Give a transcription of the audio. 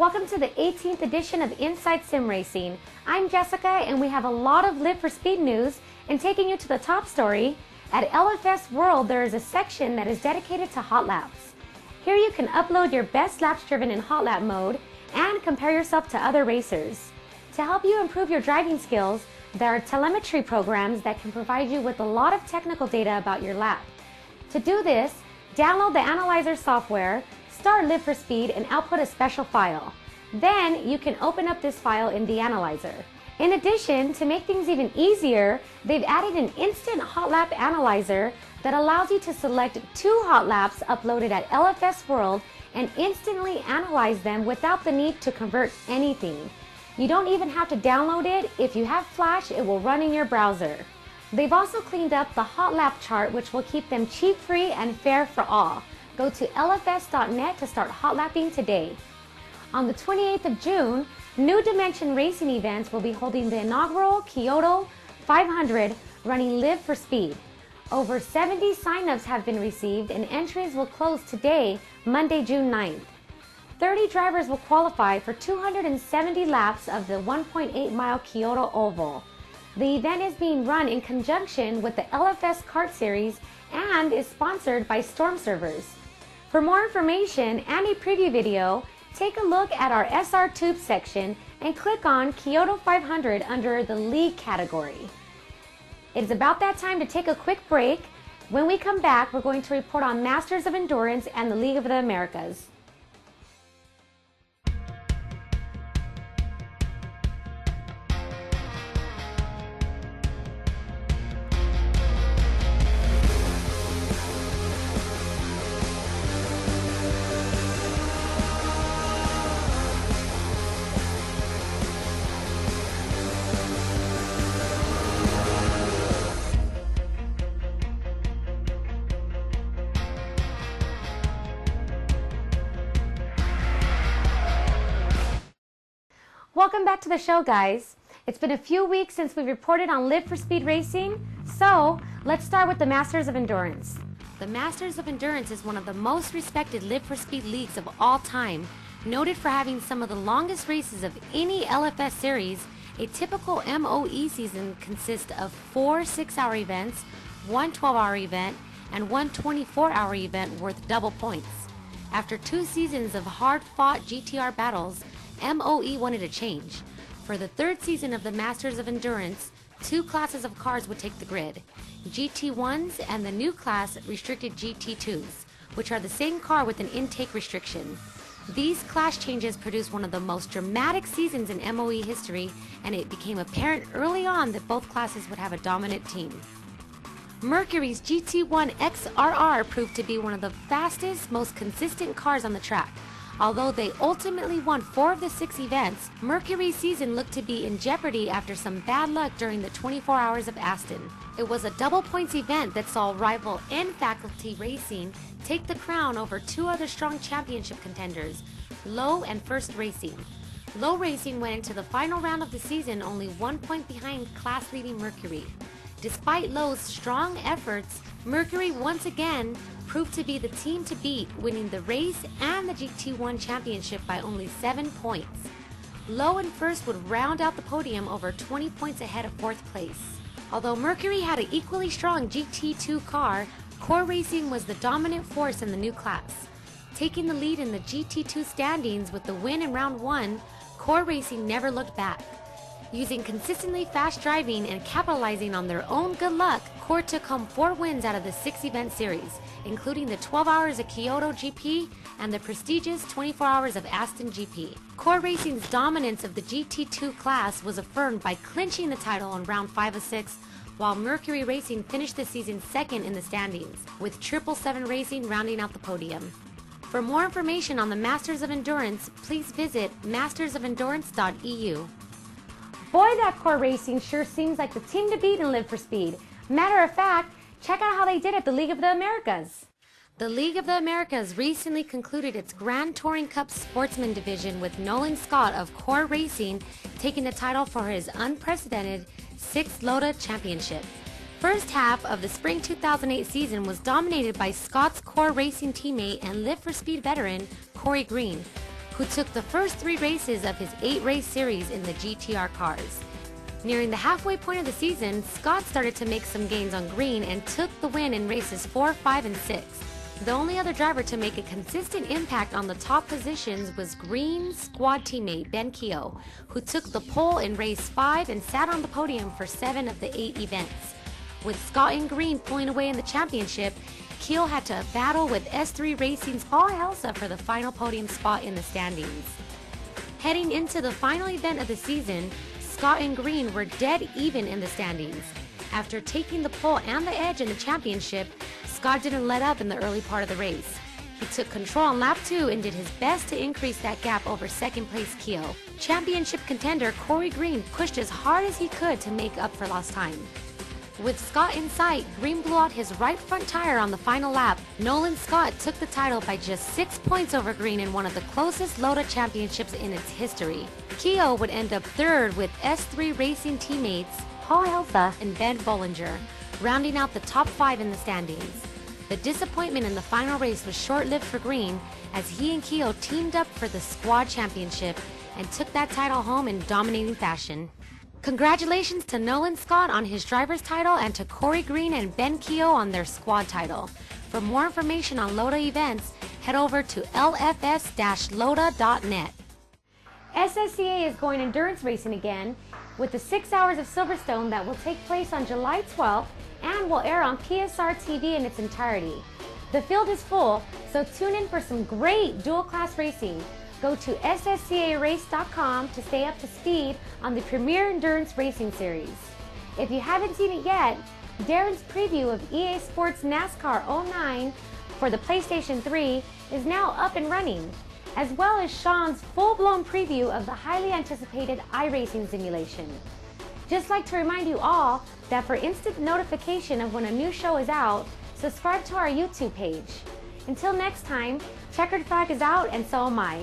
Welcome to the 18th edition of Inside Sim Racing. I'm Jessica and we have a lot of Live for Speed news, and taking you to the top story, at LFS World there is a section that is dedicated to hot laps. Here you can upload your best laps driven in hot lap mode and compare yourself to other racers. To help you improve your driving skills, there are telemetry programs that can provide you with a lot of technical data about your lap. To do this, download the Analyzer software, start Live for Speed, and output a special file. Then you can open up this file in the Analyzer. In addition, to make things even easier, they've added an instant hot lap analyzer that allows you to select 2 hot laps uploaded at LFS World and instantly analyze them without the need to convert anything. You don't even have to download it. If you have Flash, it will run in your browser. They've also cleaned up the hot lap chart, which will keep them cheap, free, and fair for all. Go to lfs.net to start hot lapping today. On the 28th of June, New Dimension Racing Events will be holding the inaugural Kyoto 500 running Live for Speed. Over 70 signups have been received and entries will close today, Monday, June 9th. 30 drivers will qualify for 270 laps of the 1.8-mile Kyoto Oval. The event is being run in conjunction with the LFS Kart Series and is sponsored by Storm Servers. For more information and a preview video, take a look at our SR Tube section and click on Kyoto 500 under the League category. It's about that time to take a quick break. When we come back, we're going to report on Masters of Endurance and the League of the Americas. Welcome back to the show, guys. It's been a few weeks since we reported on Live for Speed Racing, so let's start with the Masters of Endurance. The Masters of Endurance is one of the most respected Live for Speed leagues of all time. Noted for having some of the longest races of any LFS series, a typical MOE season consists of 4 6-hour events, 1 12-hour event, and 1 24-hour event worth double points. After 2 seasons of hard-fought GTR battles, MOE wanted a change. For the 3rd season of the Masters of Endurance, 2 classes of cars would take the grid, GT1s and the new class restricted GT2s, which are the same car with an intake restriction. These class changes produced one of the most dramatic seasons in MOE history, and it became apparent early on that both classes would have a dominant team. Mercury's GT1 XRR proved to be one of the fastest, most consistent cars on the track. Although they ultimately won 4 of the 6 events, Mercury's season looked to be in jeopardy after some bad luck during the 24 hours of Aston. It was a double points event that saw rival N-Faculty Racing take the crown over 2 other strong championship contenders, Low and First Racing. Low Racing went into the final round of the season only 1 point behind class-leading Mercury. Despite Low's strong efforts, Mercury once again proved to be the team to beat, winning the race and the GT1 championship by only 7 points. Low and First would round out the podium over 20 points ahead of 4th place. Although Mercury had an equally strong GT2 car, Core Racing was the dominant force in the new class. Taking the lead in the GT2 standings with the win in round 1, Core Racing never looked back. Using consistently fast driving and capitalizing on their own good luck, Core took home 4 wins out of the 6-event series, including the 12 hours of Kyoto GP and the prestigious 24 hours of Aston GP. Core Racing's dominance of the GT2 class was affirmed by clinching the title in round 5 of 6, while Mercury Racing finished the season 2nd in the standings, with 777 Racing rounding out the podium. For more information on the Masters of Endurance, please visit mastersofendurance.eu. Boy, that Core Racing sure seems like the team to beat in Live for Speed. Matter of fact, check out how they did at the League of the Americas. The League of the Americas recently concluded its Grand Touring Cup Sportsman Division with Nolan Scott of Core Racing taking the title for his unprecedented 6th LOTA Championship. First half of the spring 2008 season was dominated by Scott's Core Racing teammate and Live for Speed veteran Corey Green. who took the first 3 races of his 8-race series in the GTR cars. Nearing the halfway point of the season, Scott started to make some gains on green and took the win in races 4, 5, and 6. The only other driver to make a consistent impact on the top positions was Green's squad teammate Ben Keogh, who took the pole in race 5 and sat on the podium for 7 of the 8 events. With Scott and Green pulling away in the championship, Keogh had to battle with S3 Racing's Paul Helsa for the final podium spot in the standings. Heading into the final event of the season, Scott and Green were dead even in the standings. After taking the pole and the edge in the championship, Scott didn't let up in the early part of the race. He took control on lap 2 and did his best to increase that gap over second place Keogh. Championship contender Corey Green pushed as hard as he could to make up for lost time. With Scott in sight, Green blew out his right front tire on the final lap. Nolan Scott took the title by just 6 points over Green in one of the closest Loda championships in its history. Keogh would end up third with S3 Racing teammates Paul Helsa and Ben Bollinger, rounding out the top 5 in the standings. The disappointment in the final race was short-lived for Green, as he and Keogh teamed up for the squad championship and took that title home in dominating fashion. Congratulations to Nolan Scott on his driver's title and to Corey Green and Ben Keogh on their squad title. For more information on Loda events, head over to lfs-loda.net. SSCA is going endurance racing again with the 6 Hours of Silverstone that will take place on July 12th and will air on PSR TV in its entirety. The field is full, so tune in for some great dual-class racing. Go to sscarace.com to stay up to speed on the premier endurance racing series. If you haven't seen it yet, Darren's preview of EA Sports NASCAR 09 for the PlayStation 3 is now up and running, as well as Sean's full-blown preview of the highly anticipated iRacing simulation. Just like to remind you all that for instant notification of when a new show is out, subscribe to our YouTube page. Until next time, Checkered Flag is out and so am I.